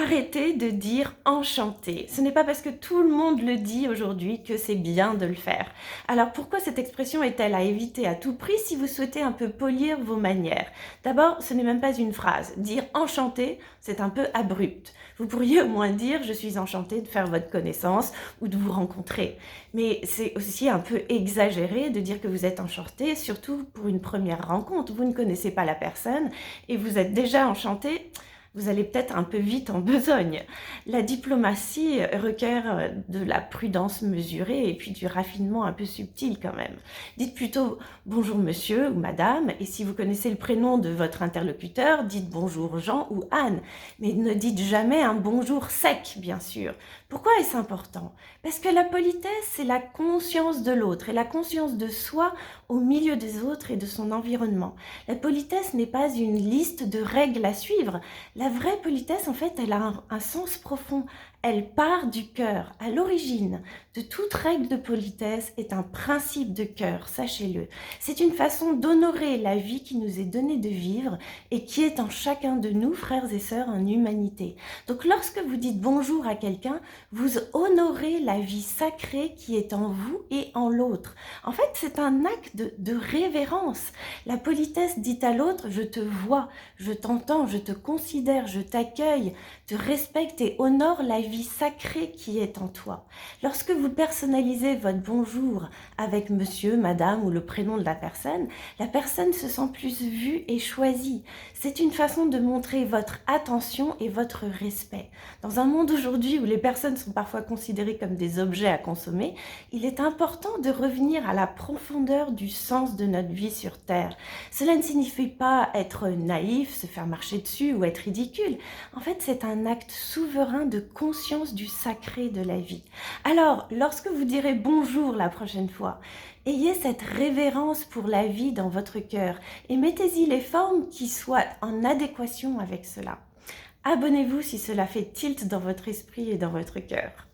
Arrêtez de dire enchanté. Ce n'est pas parce que tout le monde le dit aujourd'hui que c'est bien de le faire. Alors pourquoi cette expression est-elle à éviter à tout prix si vous souhaitez un peu polir vos manières? D'abord, ce n'est même pas une phrase. Dire enchanté, c'est un peu abrupt. Vous pourriez au moins dire je suis enchanté de faire votre connaissance ou de vous rencontrer. Mais c'est aussi un peu exagéré de dire que vous êtes enchanté, surtout pour une première rencontre. Vous ne connaissez pas la personne et vous êtes déjà enchanté. Vous allez peut-être un peu vite en besogne. La diplomatie requiert de la prudence mesurée et puis du raffinement un peu subtil quand même. Dites plutôt bonjour monsieur ou madame, et si vous connaissez le prénom de votre interlocuteur, dites bonjour Jean ou Anne. Mais ne dites jamais un bonjour sec, bien sûr. Pourquoi est-ce important? Parce que la politesse, c'est la conscience de l'autre et la conscience de soi au milieu des autres et de son environnement. La politesse n'est pas une liste de règles à suivre. La vraie politesse, en fait, elle a un sens profond. Elle part du cœur. À l'origine de toute règle de politesse est un principe de cœur, sachez-le. C'est une façon d'honorer la vie qui nous est donnée de vivre et qui est en chacun de nous, frères et sœurs, en humanité. Donc lorsque vous dites bonjour à quelqu'un, vous honorez la vie sacrée qui est en vous et en l'autre. En fait, c'est un acte de révérence. La politesse dit à l'autre, je te vois, je t'entends, je te considère, je t'accueille, te respecte et honore la vie sacrée qui est en toi. Lorsque vous personnalisez votre bonjour avec monsieur, madame ou le prénom de la personne se sent plus vue et choisie. C'est une façon de montrer votre attention et votre respect. Dans un monde aujourd'hui où les personnes sont parfois considérées comme des objets à consommer, il est important de revenir à la profondeur du sens de notre vie sur Terre. Cela ne signifie pas être naïf, se faire marcher dessus ou être ridicule. En fait, c'est un acte souverain de conscience du sacré de la vie. Alors, lorsque vous direz bonjour la prochaine fois, ayez cette révérence pour la vie dans votre cœur et mettez-y les formes qui soient en adéquation avec cela. Abonnez-vous si cela fait tilt dans votre esprit et dans votre cœur.